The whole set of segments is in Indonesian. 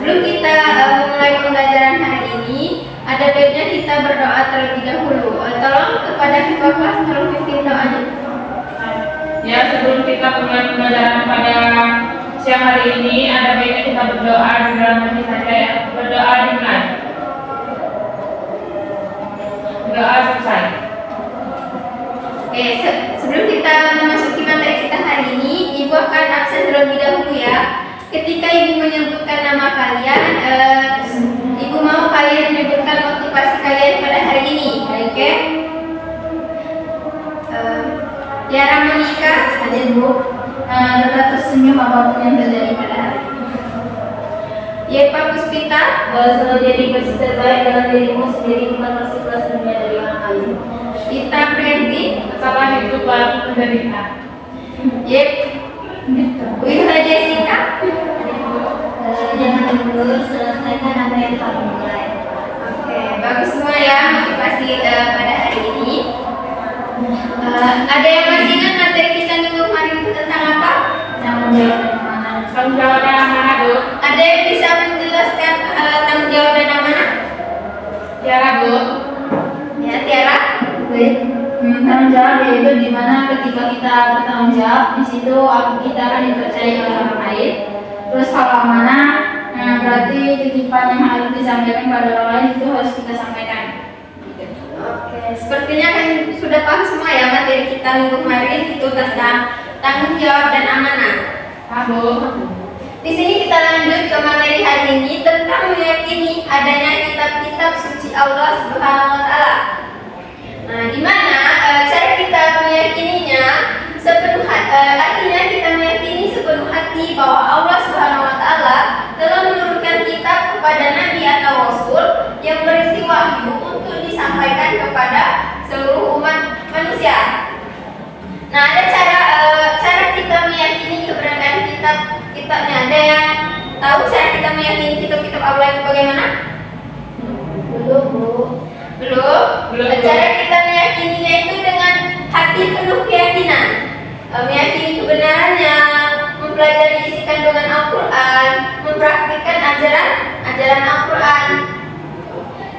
sebelum kita memulai pembelajaran hari ini, ada baiknya kita berdoa terlebih dahulu. Tolong kepada ketua kelas tolong pimpin doanya. Ya, sebelum kita mulai pembelajaran pada siang hari ini, ada baiknya kita berdoa di dalam hati saja ya. Berdoa dimulai. Doa selesai. Oke, sebelum kita memasuki materi kita hari ini, Ibu akan absen terlebih dahulu ya. Ketika Ibu menyebutkan nama kalian, Ibu mau kalian menyebutkan motivasi kalian pada hari ini, oke? Tiara Monika, ada Bu, tetap tersenyum apapun yang terjadi pada hari ini. Yepa Puspita, Selalu jadi versi terbaik dalam dirimu sendiri, bukan versi kelas dunia dari orang lain. Ita Priyanti, Tetaplah hidup walaupun menderita. Yep, Wita Jessica, Jangan mundur, selesaikan apa yang kamu mulai. oke, bagus semua ya motivasi pada hari ini. Ada yang masih ingat materi kita minggu kemarin itu tentang apa? Tanggung jawab dan amanah. Tanggung jawab yang mana, Bu? Ada yang bisa menjelaskan tanggung jawab dan amanah? Tiara, Bu. Ya, Tiara. Tanggung jawab yaitu di mana ketika kita bertanggung jawab, di situ kita akan dipercaya oleh orang lain. Terus kalau amanah, berarti titipan yang harus disampaikan pada orang lain itu harus kita sampaikan. Oke, sepertinya kan sudah paham semua ya materi kita minggu kemarin itu tentang tanggung jawab dan amanah. Bu. Di sini kita lanjut ke materi hari ini tentang meyakini adanya kitab-kitab suci Allah Subhanahu wa taala. Nah, di mana cara kita meyakininya sepenuh artinya kita meyakini sepenuh hati bahwa Allah Subhanahu wa taala telah menurunkan kitab kepada nabi atau rasul yang berisi wahyu untuk disampaikan kepada seluruh umat manusia. Nah, ada cara kita meyakini keberadaan kitabnya. Ada yang tahu cara kita meyakini kitab-kitab Allah itu bagaimana? Belum, Bu. Belum. Belum. Cara kita meyakininya itu dengan hati penuh keyakinan, meyakini kebenarannya, mempelajari isi kandungan Al-Quran, mempraktikkan ajaran Al-Quran,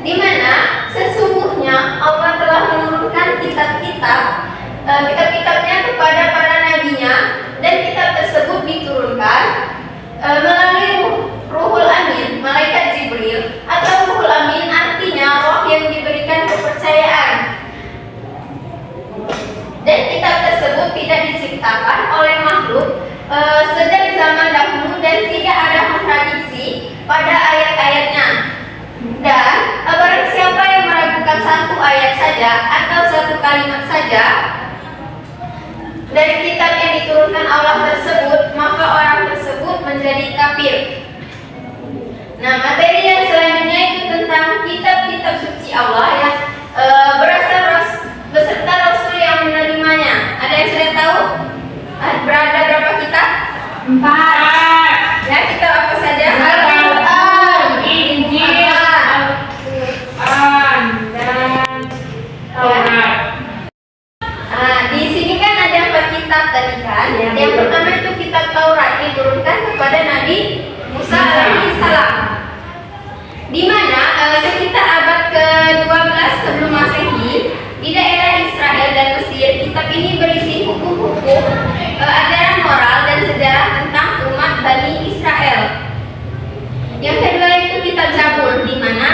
di mana sesungguhnya Allah telah menurunkan kitab-kitabnya kepada para nabinya, dan kitab tersebut diturunkan melalui Ruhul Amin, malaikat Jibril, atau Ruhul Amin artinya roh yang diberikan kepercayaan. Dan kitab tersebut tidak diciptakan oleh makhluk sejak zaman dahulu dan tidak ada kontradiksi pada ayat-ayatnya. Dan barang siapa yang meragukan satu ayat saja atau satu kalimat saja dari kitab yang diturunkan Allah tersebut, maka orang tersebut menjadi kafir. Nah, materi yang selanjutnya itu tentang kitab-kitab suci Allah yang beserta Rasul yang menerimanya. Ada yang sudah tahu? Berada berapa kitab? 4. Ya, kitab apa saja? Al-Quran, Injil, Al-Quran, dan Taurat. Nah, di sini kan ada 4 kitab tadi kan. Yang pertama itu kitab Taurat diturunkan kepada Nabi Musa alaihissalam, di mana sekitar abad ke-12 sebelum Masehi di daerah Israel dan Mesir, kitab ini berisi hukum-hukum, ajaran moral dan sejarah tentang umat Bani Israel. Yang kedua itu kitab Zabur, di mana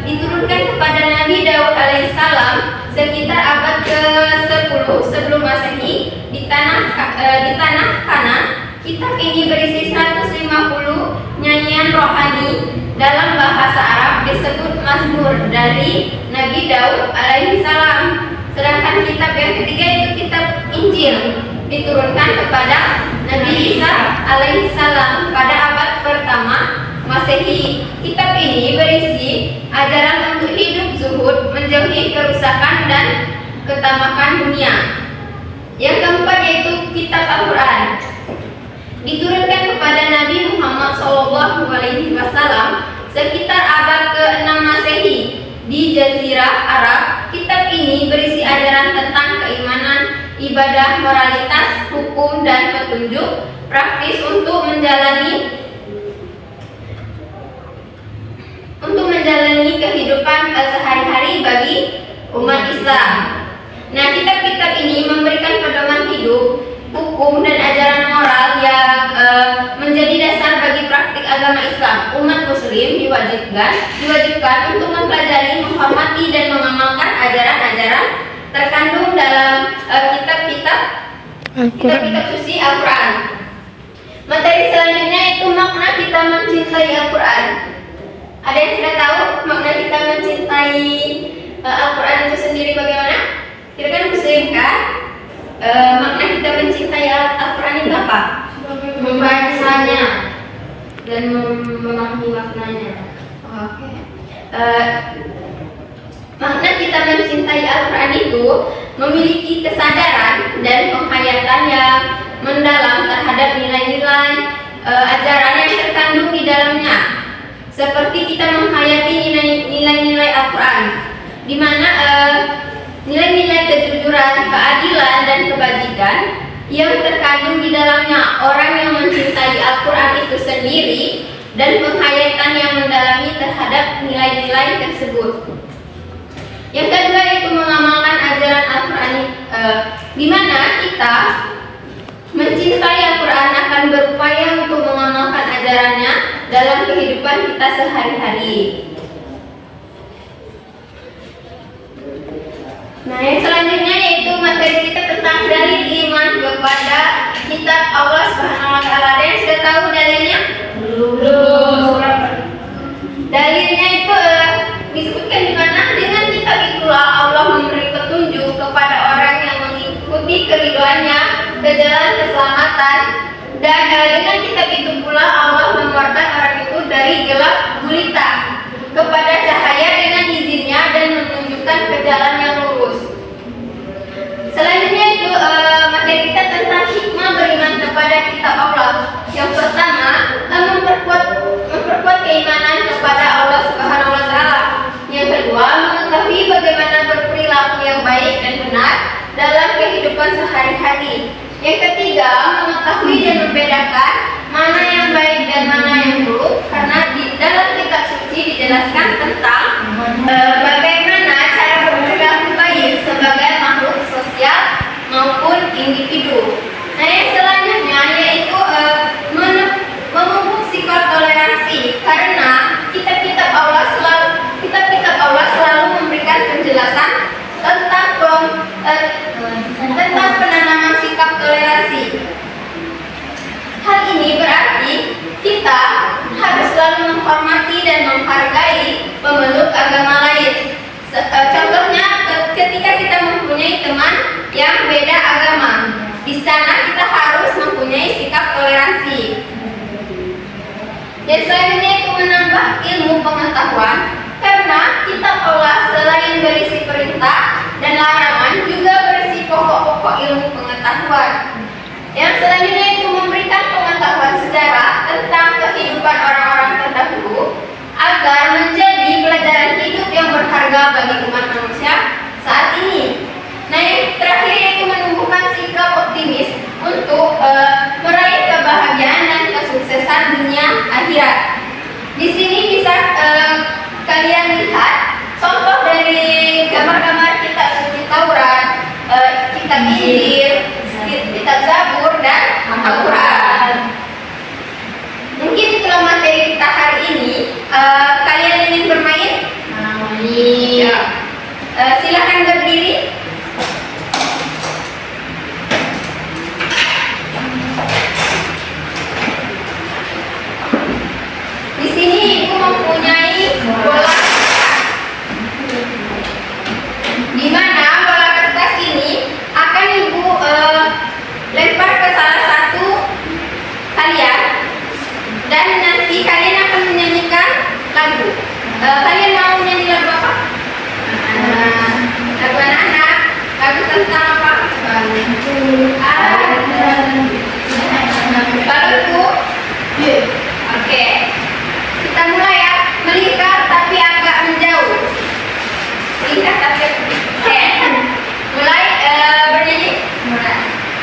diturunkan kepada Nabi Daud alaihissalam sekitar abad ke-10 sebelum Masehi di tanah Kanan. Kitab ini berisi 150 nyanyian rohani dalam bahasa Arab disebut Mazmur dari Nabi Daud alaihissalam. Sedangkan kitab yang ketiga itu kitab Injil, diturunkan kepada Nabi Isa alaihissalam pada abad pertama Masehi. Kitab ini berisi ajaran untuk hidup zuhud, menjauhi kerusakan dan ketamakan dunia. Yang keempat yaitu kitab Al-Quran, diturunkan kepada Nabi Muhammad SAW sekitar abad ke-6 Masehi di Jazirah Arab. Kitab ini berisi ajaran tentang keimanan, ibadah, moralitas, hukum, dan petunjuk praktis untuk menjalani kehidupan sehari-hari bagi umat Islam. Nah, kitab-kitab ini memberikan pedoman hidup, hukum dan ajaran moral yang menjadi dasar bagi praktik agama Islam. Umat Muslim diwajibkan untuk mempelajari, menghormati dan mengamalkan ajaran-ajaran terkandung dalam kitab-kitab suci Al-Quran. Materi selanjutnya itu makna kita mencintai Al-Quran. Ada yang sudah tahu makna kita mencintai Al-Quran itu sendiri bagaimana? Kita kan Muslim kan? Makna kita mencintai Al-Quran itu apa? Membacanya dan memahami maknanya. Oke. Makna kita mencintai Al-Quran itu memiliki kesadaran dan penghayatan yang mendalam terhadap nilai-nilai ajaran yang terkandung di dalamnya. Seperti kita menghayati nilai-nilai Al-Quran, di mana nilai-nilai kejujuran, keadilan, dan kebajikan yang terkandung di dalamnya. Orang yang mencintai Al-Quran itu sendiri dan penghayatan yang mendalami terhadap nilai-nilai tersebut. Yang kedua itu mengamalkan ajaran Al-Quran, di mana kita mencintai Al-Quran akan berupaya untuk mengamalkan ajarannya dalam kehidupan kita sehari-hari. Nah, yang selanjutnya yaitu materi kita tentang dalil iman kepada kitab Allah Subhanahu wa taala. Ada yang sudah tahu dalilnya? Belum. Dalilnya itu disebutkan di mana? Dengan kitab itulah Allah memberi petunjuk kepada orang yang mengikuti keridhoannya ke jalan keselamatan, dan dengan kitab itu pula Allah mengeluarkan orang itu dari gelap gulita kepada cahaya dengan izinnya dan menunjukkan ke jalan yang lurus. Selanjutnya itu materi kita tentang hikmah beriman kepada kitab Allah. Yang pertama, memperkuat keimanan kepada Allah Subhanahu wa taala. Yang kedua, mengetahui bagaimana berperilaku yang baik dan benar dalam kehidupan sehari-hari. Yang ketiga, mengetahui dan membedakan mana yang baik dan mana yang buruk, karena di dalam kitab suci dijelaskan tentang bagaimana cara berperilaku baik sebagai makhluk sosial maupun individu. Nah, yang selanjutnya yaitu memupuk sikap toleransi, karena kitab-kitab Allah selalu memberikan penjelasan tentang penanaman sikap toleransi. Hal ini berarti kita harus selalu menghormati dan menghargai pemeluk agama lain. Contohnya ketika kita mempunyai teman yang beda agama, di sana kita harus mempunyai sikap toleransi. Dan selanjutnya itu menambah ilmu pengetahuan, karena kitab Allah selain berisi perintah dan larangan juga berisi pokok-pokok ilmu pengetahuan. Yang selanjutnya itu memberikan pengetahuan sejarah tentang kehidupan orang-orang terdahulu agar menjadi pelajaran hidup yang berharga bagi umat manusia saat ini. Nah, yang terakhir yaitu menumbuhkan sikap optimis untuk meraih kebahagiaan dan kesuksesan dunia akhirat. Di sini bisa kalian lihat contoh dari gambar-gambar kitab suci Taurat, kitab Injil, kitab Zabur, dan Al-Quran. Mungkin itulah materi kita hari ini. Kalian ingin bermain? Ya. Silakan berdiri. Di sini ibu mempunyai bola kertas, di mana bola kertas ini akan ibu lempar ke salah satu kalian, dan nanti kalian akan menyanyikan lagu. Kalian mau menyanyi lagu apa? Lagu anak-anak. Lagu tentang apa? Balonku. Oke. Kita mulai ya. Melingkar tapi agak menjauh. Melingkar tapi oke. Mulai bernyanyi.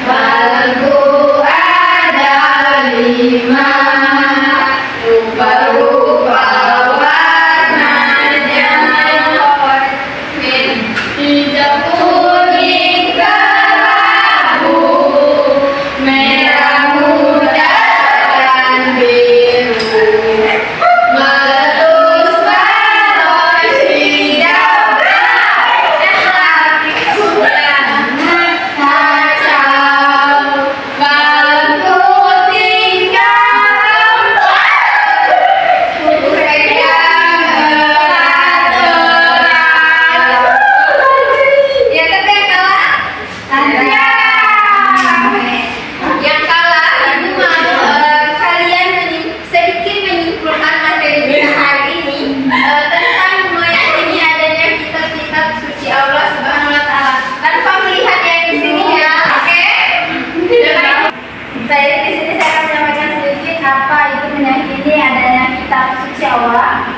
Balonku ada 5, rupa-rupa warnanya. suci Allah.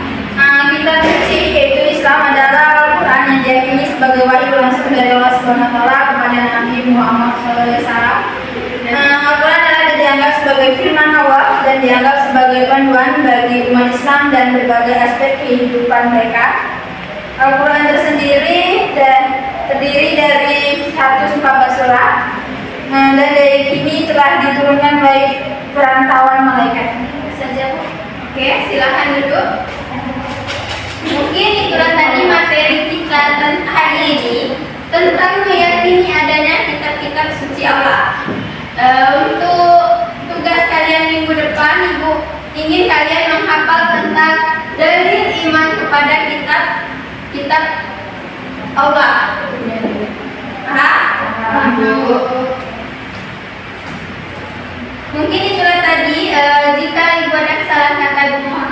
Kitab suci yaitu Islam adalah Al-Quran yang diyakini sebagai wahyu langsung dari Allah Subhanahu wa Ta'ala kepada Nabi Muhammad SAW. Al-Quran adalah dianggap sebagai firman Allah dan dianggap sebagai panduan bagi umat Islam dan berbagai aspek kehidupan mereka. Al-Quran tersendiri dan terdiri dari 114 surah dan dari kini telah diturunkan oleh perantauan malaikat. Saja Bu. Oke, silakan duduk. Mungkin itulah tadi materi kita hari ini tentang meyakini adanya kitab-kitab suci Allah. Untuk tugas kalian minggu depan, Ibu ingin kalian menghafal tentang dalil iman kepada kitab Allah. Mungkin itulah tadi. Jika Ibu ada kesalahan kata, Ibu mohon